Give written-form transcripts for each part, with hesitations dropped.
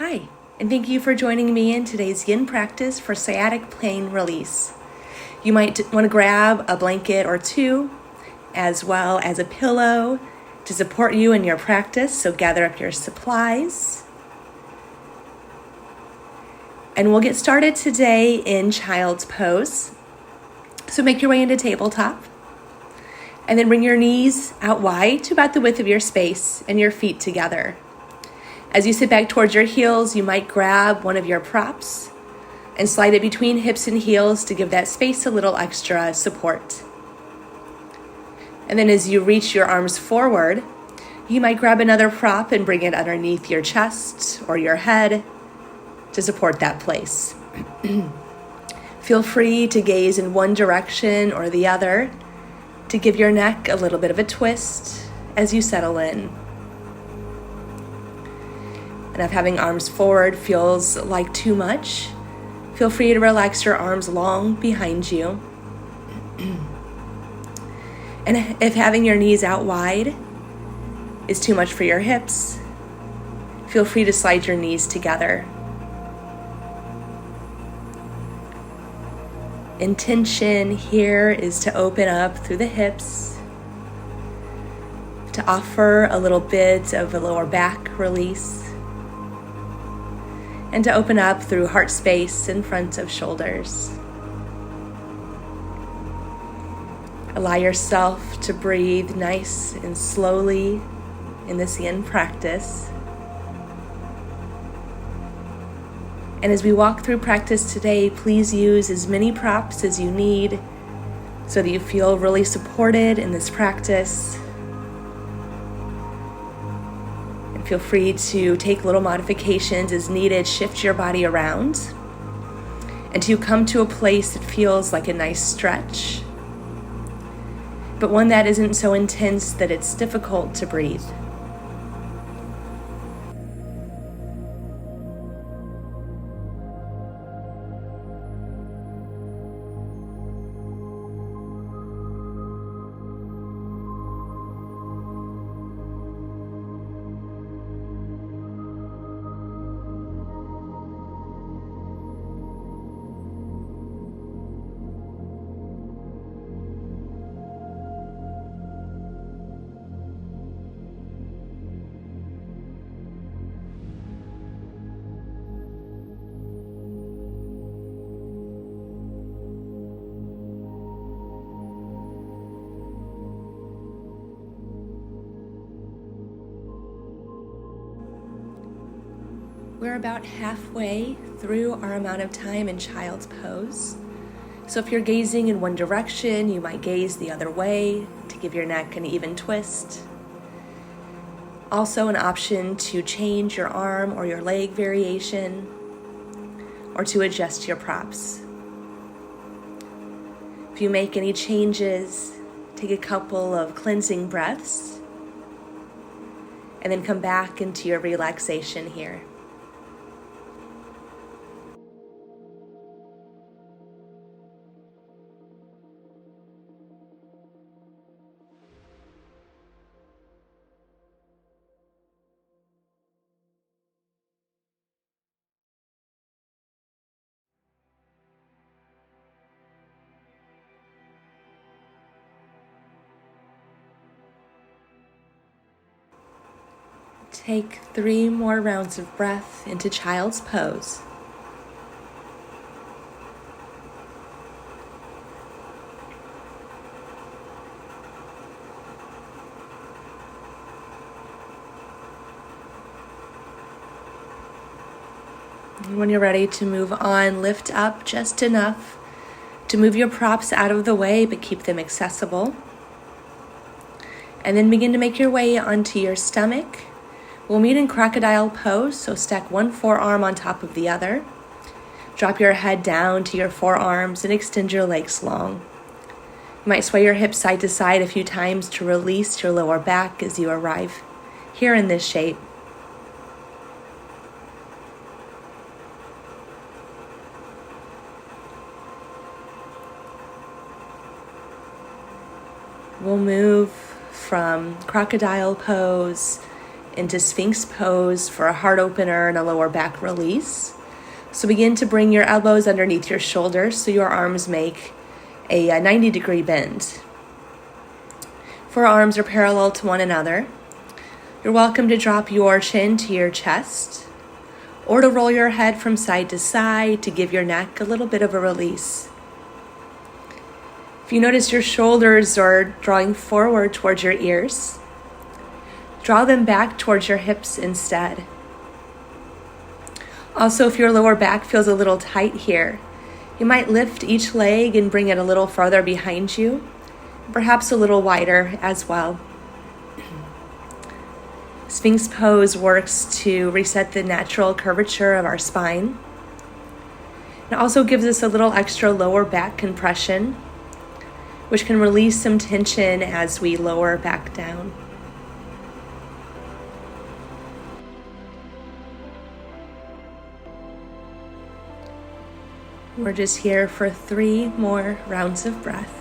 Hi, and thank you for joining me in today's yin practice for sciatic pain release. You might want to grab a blanket or two, as well as a pillow to support you in your practice, so gather up your supplies. And we'll get started today in child's pose. So make your way into tabletop, and then bring your knees out wide to about the width of your space and your feet together. As you sit back towards your heels, you might grab one of your props and slide it between hips and heels to give that space a little extra support. And then as you reach your arms forward, you might grab another prop and bring it underneath your chest or your head to support that place. Feel free to gaze in one direction or the other to give your neck a little bit of a twist as you settle in. And if having arms forward feels like too much, feel free to relax your arms long behind you. And if having your knees out wide is too much for your hips, feel free to slide your knees together. Intention here is to open up through the hips, to offer a little bit of a lower back release, and to open up through heart space in front of shoulders. Allow yourself to breathe nice and slowly in this yin practice. And as we walk through practice today, please use as many props as you need so that you feel really supported in this practice. And feel free to take little modifications as needed, shift your body around until you come to a place that feels like a nice stretch, but one that isn't so intense that it's difficult to breathe. We're about halfway through our amount of time in child's pose. So if you're gazing in one direction, you might gaze the other way to give your neck an even twist. Also an option to change your arm or your leg variation, or to adjust your props. If you make any changes, take a couple of cleansing breaths, and then come back into your relaxation here. Take 3 more rounds of breath into child's pose. And when you're ready to move on, lift up just enough to move your props out of the way, but keep them accessible. And then begin to make your way onto your stomach. We'll meet in crocodile pose, so stack one forearm on top of the other. Drop your head down to your forearms and extend your legs long. You might sway your hips side to side a few times to release your lower back as you arrive here in this shape. We'll move from crocodile pose into Sphinx pose for a heart opener and a lower back release. So begin to bring your elbows underneath your shoulders so your arms make a 90-degree bend. Forearms are parallel to one another. You're welcome to drop your chin to your chest or to roll your head from side to side to give your neck a little bit of a release. If you notice your shoulders are drawing forward towards your ears, draw them back towards your hips instead. Also, if your lower back feels a little tight here, you might lift each leg and bring it a little farther behind you, perhaps a little wider as well. Sphinx pose works to reset the natural curvature of our spine. It also gives us a little extra lower back compression, which can release some tension as we lower back down. We're just here for 3 more rounds of breath.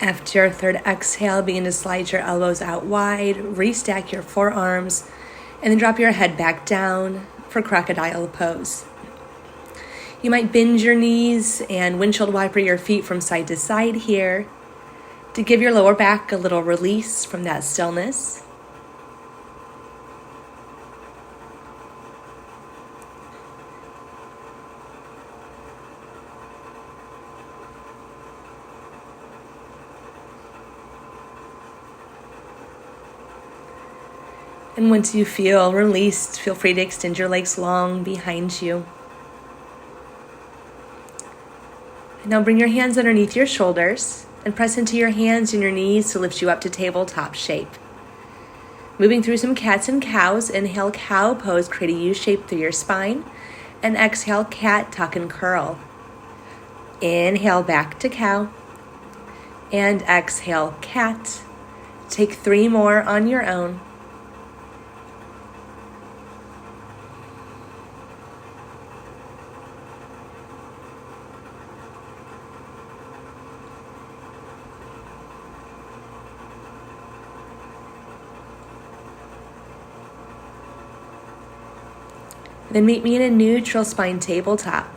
After your third exhale, begin to slide your elbows out wide, restack your forearms, and then drop your head back down for crocodile pose. You might bend your knees and windshield wiper your feet from side to side here to give your lower back a little release from that stillness. And once you feel released, feel free to extend your legs long behind you. And now bring your hands underneath your shoulders and press into your hands and your knees to lift you up to tabletop shape. Moving through some cats and cows, inhale cow pose, create a U shape through your spine, and exhale cat, tuck and curl. Inhale back to cow, and exhale cat. Take 3 more on your own. Then meet me in a neutral spine tabletop.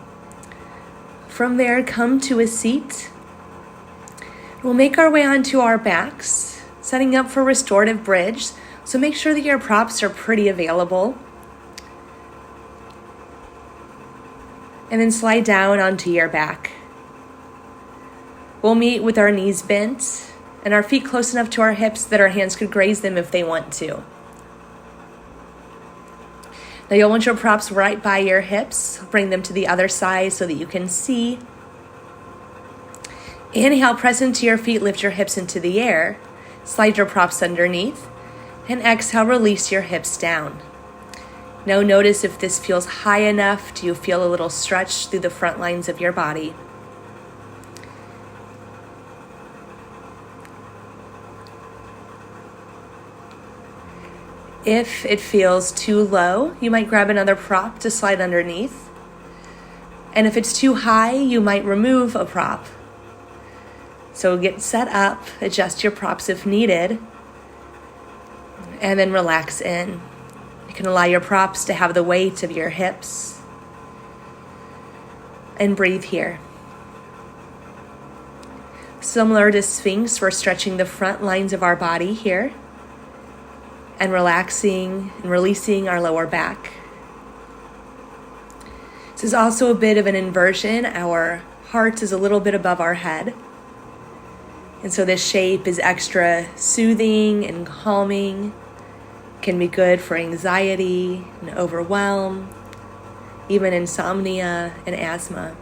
From there, come to a seat. We'll make our way onto our backs, setting up for restorative bridge. So make sure that your props are pretty available. And then slide down onto your back. We'll meet with our knees bent and our feet close enough to our hips that our hands could graze them if they want to. Now you'll want your props right by your hips. Bring them to the other side so that you can see. Inhale, press into your feet, lift your hips into the air. Slide your props underneath. And exhale, release your hips down. Now notice if this feels high enough. Do you feel a little stretch through the front lines of your body? If it feels too low, you might grab another prop to slide underneath. And if it's too high, you might remove a prop. So get set up, adjust your props if needed, and then relax in. You can allow your props to have the weight of your hips. And breathe here. Similar to Sphinx, we're stretching the front lines of our body here, and relaxing and releasing our lower back. This is also a bit of an inversion. Our heart is a little bit above our head. And so this shape is extra soothing and calming. Can be good for anxiety and overwhelm, even insomnia and asthma.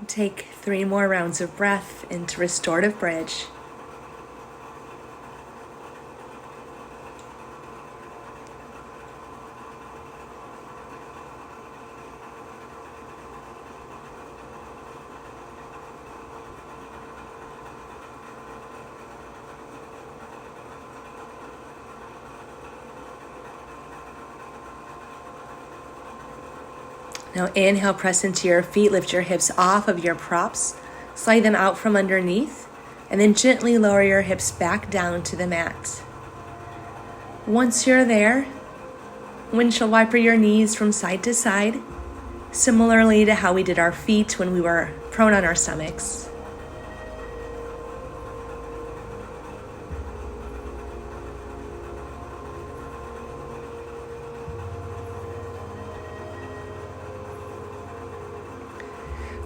Take 3 more rounds of breath into restorative bridge. Now inhale, press into your feet, lift your hips off of your props, slide them out from underneath, and then gently lower your hips back down to the mat. Once you're there, windshield wiper your knees from side to side, similarly to how we did our feet when we were prone on our stomachs.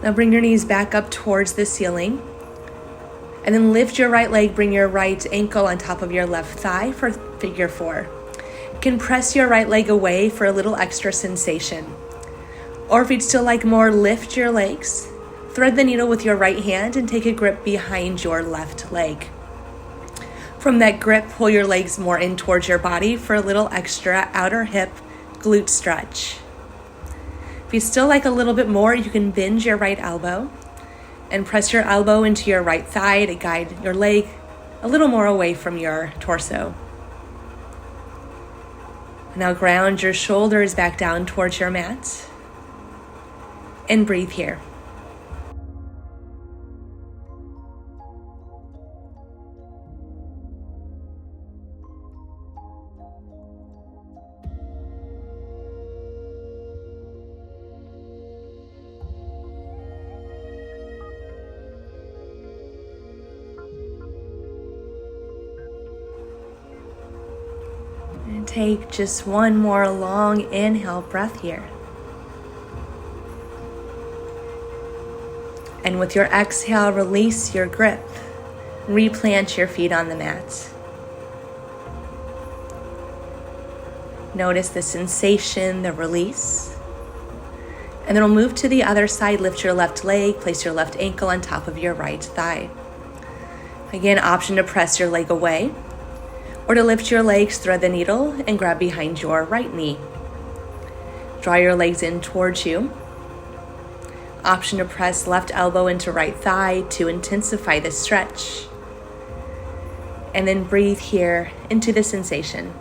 Now bring your knees back up towards the ceiling. And then lift your right leg, bring your right ankle on top of your left thigh for figure 4. You can press your right leg away for a little extra sensation. Or if you'd still like more, lift your legs, thread the needle with your right hand and take a grip behind your left leg. From that grip, pull your legs more in towards your body for a little extra outer hip glute stretch. If you still like a little bit more, you can bend your right elbow and press your elbow into your right thigh to guide your leg a little more away from your torso. Now ground your shoulders back down towards your mat and breathe here. And take just one more long inhale breath here. And with your exhale, release your grip. Replant your feet on the mat. Notice the sensation, the release. And then we'll move to the other side. Lift your left leg, place your left ankle on top of your right thigh. Again, option to press your leg away, or to lift your legs, thread the needle, and grab behind your right knee. Draw your legs in towards you. Option to press left elbow into right thigh to intensify the stretch. And then breathe here into the sensation.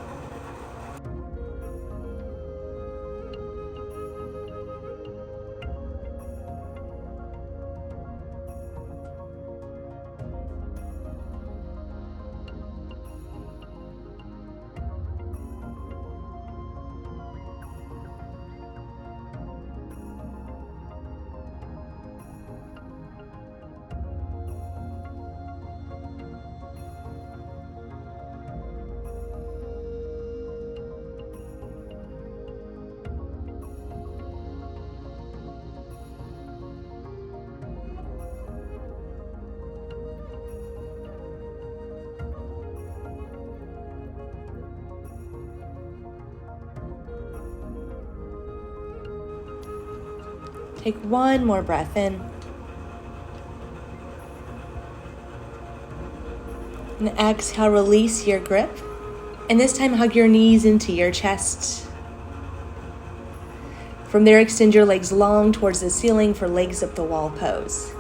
Take one more breath in. And exhale, release your grip. And this time, hug your knees into your chest. From there, extend your legs long towards the ceiling for legs up the wall pose.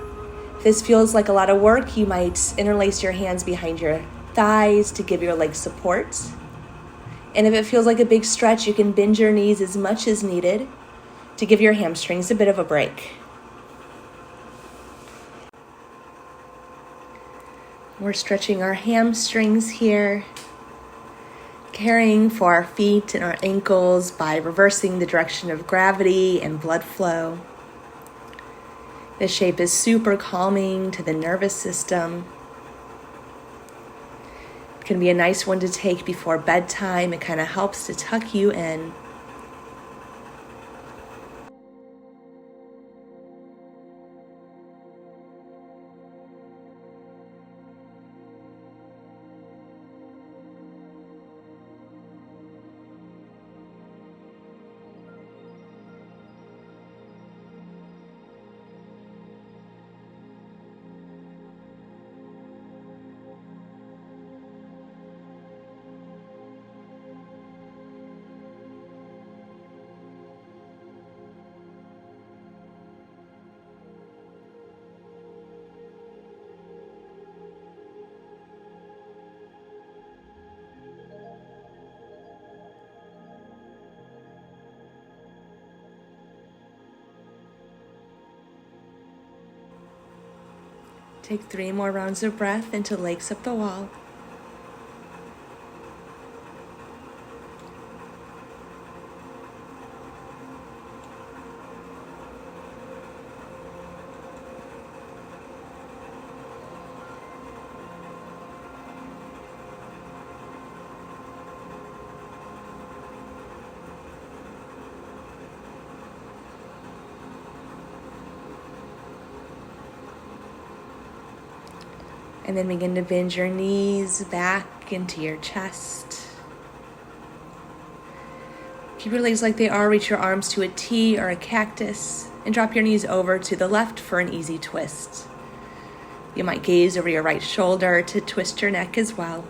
If this feels like a lot of work, you might interlace your hands behind your thighs to give your legs support. And if it feels like a big stretch, you can bend your knees as much as needed to give your hamstrings a bit of a break. We're stretching our hamstrings here, caring for our feet and our ankles by reversing the direction of gravity and blood flow. This shape is super calming to the nervous system. It can be a nice one to take before bedtime. It kind of helps to tuck you in. Take 3 more rounds of breath into legs up the wall. And then begin to bend your knees back into your chest. Keep your legs like they are. Reach your arms to a T or a cactus and drop your knees over to the left for an easy twist. You might gaze over your right shoulder to twist your neck as well.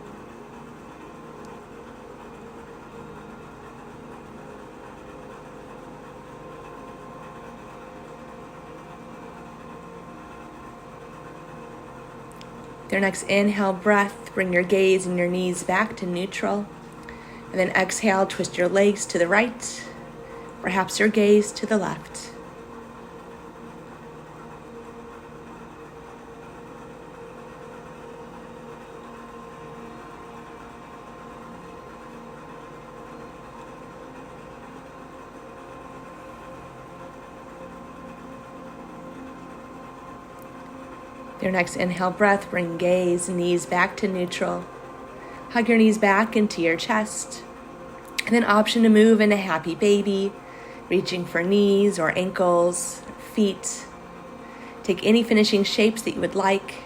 Your next inhale breath, bring your gaze and your knees back to neutral. And then exhale, twist your legs to the right, perhaps your gaze to the left. Your next inhale breath, bring gaze, knees back to neutral. Hug your knees back into your chest. And then option to move into happy baby, reaching for knees or ankles, feet. Take any finishing shapes that you would like.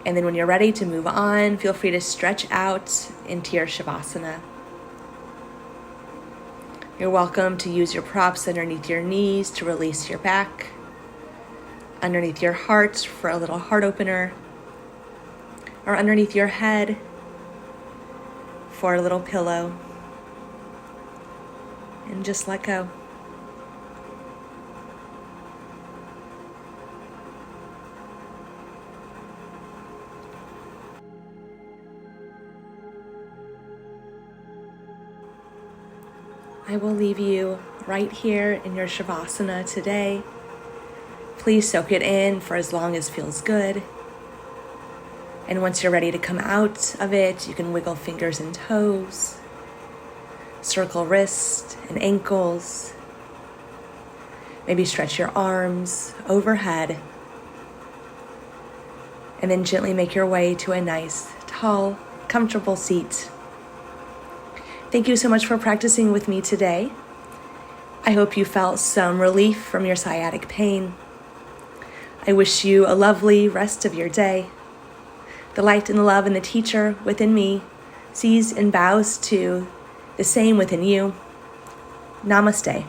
And then when you're ready to move on, feel free to stretch out into your Shavasana. You're welcome to use your props underneath your knees to release your back. Underneath your heart for a little heart opener, or underneath your head for a little pillow. And just let go. I will leave you right here in your Shavasana today. Please soak it in for as long as feels good. And once you're ready to come out of it, you can wiggle fingers and toes, circle wrists and ankles. Maybe stretch your arms overhead. And then gently make your way to a nice, tall, comfortable seat. Thank you so much for practicing with me today. I hope you felt some relief from your sciatic pain. I wish you a lovely rest of your day. The light and the love and the teacher within me sees and bows to the same within you. Namaste.